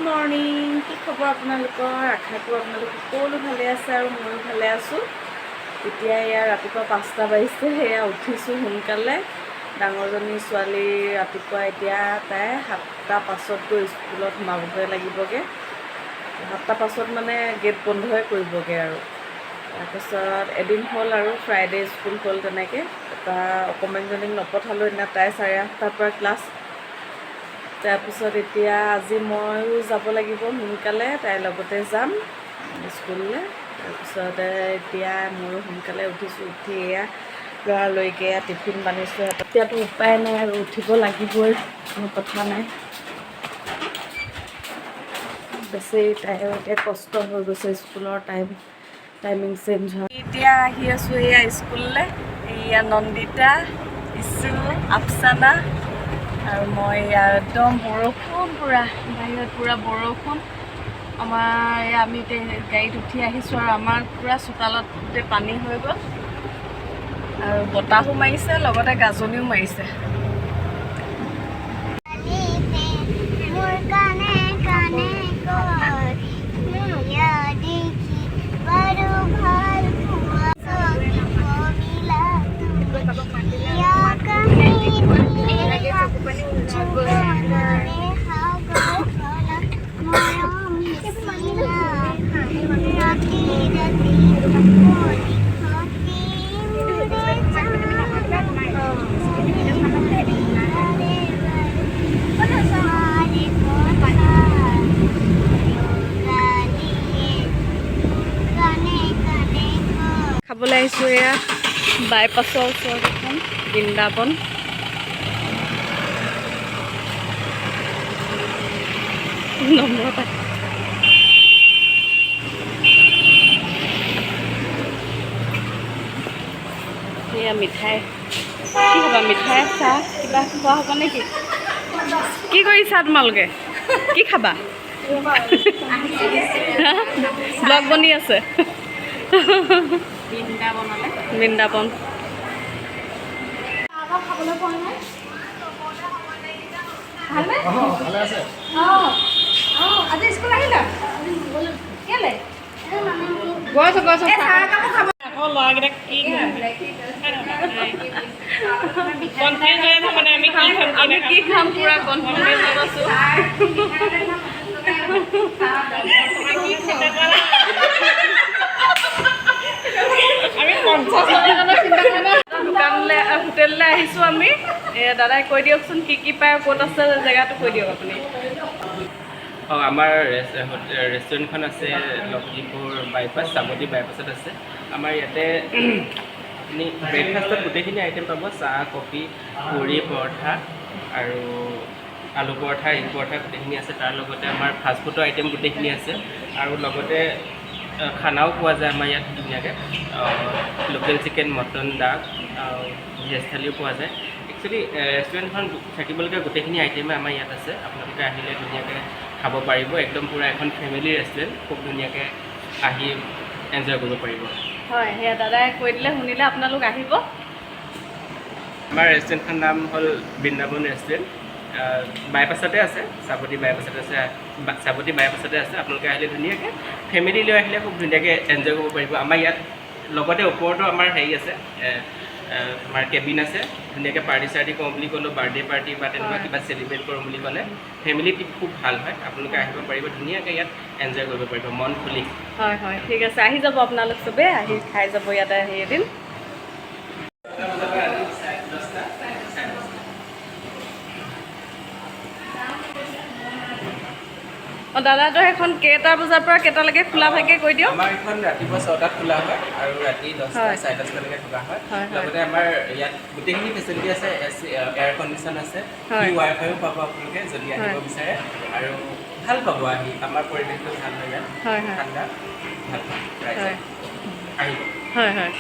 Morning, কি খবৰ আপোনালোকৰ? আশা কৰোঁ আপোনালোক সকলো ভালে আছে আৰু ময়ো ভালে আছোঁ। এতিয়া এয়া ৰাতিপুৱা 5টা বাজিছে, সেয়া উঠিছোঁ সোনকালে। ডাঙৰজনী ছোৱালী ৰাতিপুৱা এতিয়া তাই 7টা পাছত গৈ স্কুলত সোমাবগৈ লাগিবগৈ। 7টা পাছত মানে গেট বন্ধই কৰিবগৈ আৰু। তাৰপিছত এদিন হ'ল আৰু ফ্ৰাইডে স্কুল হ'ল তেনেকৈ। তাৰপৰা অকণমানজনীক নপঠালোঁ, সেইদিনা তাই 8:30টাৰ পৰা ক্লাছ। তাৰপিছত এতিয়া আজি ময়ো যাব লাগিব সোনকালে, তাইৰ লগতে যাম স্কুললৈ। তাৰপিছতে এতিয়া ময়ো সোনকালে উঠিছোঁ, উঠি এয়া ল'ৰালৈকে এয়া টিফিন বান্ধিছোঁ। এতিয়াতো উপায় নাই আৰু উঠিব লাগিবই, কোনো কথা নাই। বেছি তাইৰ এতিয়া কষ্ট হৈ গৈছে, স্কুলৰ টাইমিং চেঞ্জ হয়। এতিয়া আহি আছোঁ এয়া স্কুললৈ। এয়া নন্দিতা, ইছু, আফচানা আৰু মই ইয়াৰ একদম বৰষুণ, পূৰা বাহিৰত পূৰা বৰষুণ। আমি এতিয়া গাড়ীত উঠি আহিছোঁ আৰু আমাৰ পূৰা চোতালত গোটেই পানী হৈ গ'ল আৰু বতাহো মাৰিছে, লগতে গাজনিও মাৰিছে। খাবলৈ আহিছোঁ এয়া বাইপাছৰ ওচৰত এখন বৃন্দাবন। নম্ৰতা এয়া মিঠাই, কি খাবা? মিঠাই, চাহ, কিবা খোৱা হ'ব নেকি? কি কৰিছা তোমালোকে? কি খাবা? ব্লগ বনি আছে। বৃন্দাবন আজি স্কুল আহিলা? কেলে গৈছোঁ ল'ৰাকেইটাক কি আমি কি খাম, পূৰা কনফিউজত আছোঁ। দোকানলৈ হোটেললৈ আহিছোঁ আমি। দাদাই কৈ দিয়কচোন কি কি পায়, ক'ত আছে জেগাটো কৈ দিয়ক আপুনি। আমাৰ ৰেষ্টুৰেণ্টখন আছে লখিমপুৰ বাইপাছ, চামগুৰি বাইপাছত আছে। আমাৰ ইয়াতে আপুনি ব্ৰেকফাষ্টত গোটেইখিনি আইটেম পাব। চাহ, কফি, পুৰি, পৰঠা আৰু আলু পৰঠা, এগ পৰঠা গোটেইখিনি আছে। তাৰ লগতে আমাৰ ফাষ্টফুডৰ আইটেম গোটেইখিনি আছে আৰু লগতে খানাও পোৱা যায় আমাৰ ইয়াত ধুনীয়াকৈ। লোকেল চিকেন, মটন, ডাক, ভেজ থালিও পোৱা যায়। একচুৱেলি ৰেষ্টুৰেণ্টখন থাকিবলগীয়া গোটেইখিনি আইটেমে আমাৰ ইয়াত আছে। আপোনালোকে আহিলে ধুনীয়াকৈ খাব পাৰিব। একদম পূৰা এখন ফেমিলি ৰেষ্টুৰেণ্ট, খুব ধুনীয়াকৈ আহি এনজয় কৰিব পাৰিব। হয়, সেয়া দাদাই কৈ দিলে শুনিলে আপোনালোক আহিব। আমাৰ ৰেষ্টুৰেণ্টখনৰ নাম হ'ল বৃন্দাবন ৰেষ্টুৰেণ্ট। বাইপাছতে আছে, চাবুতি বাইপাছতে আছে। আপোনালোকে আহিলে ধুনীয়াকৈ ফেমিলি লৈ আহিলে খুব ধুনীয়াকৈ এনজয় কৰিব পাৰিব। আমাৰ ইয়াত লগতে ওপৰতো আমাৰ হেৰি আছে, আমাৰ কেবিন আছে। ধুনীয়াকৈ পাৰ্টি চাৰ্টি কৰোঁ বুলি ক'লেও, বাৰ্থডে পাৰ্টি বা তেনেকুৱা কিবা চেলিব্ৰেট কৰোঁ বুলি ক'লে ফেমিলি ট্ৰিপ খুব ভাল হয়। আপোনালোকে আহিব পাৰিব, ধুনীয়াকৈ ইয়াত এনজয় কৰিব পাৰিব মন খুলি। হয় হয়, ঠিক আছে, আহি যাব আপোনালোক চবেই, আহি খাই যাব ইয়াতে আহি এদিন। দাদাটো সেইখন কেইটা বজাৰ পৰা কেইটালৈকে খোলা থাকে কৈ দিয়ক। আমাৰ এইখন ৰাতিপুৱা 6টাত খোলা হয় আৰু ৰাতি 10টা 10:30লৈকে খোলা হয়। লগতে আমাৰ ইয়াত গোটেইখিনি ফেচিলিটি আছে। এয়াৰ কণ্ডিশ্যন আছে, ৱাইফাইও পাব আপোনালোকে যদি আহিব বিচাৰে। আৰু ভাল পাব আহি, আমাৰ পৰিৱেশটো ভাল হয় ইয়াত, ঠাণ্ডা, ভাল পাব। আহিব। হয় হয়।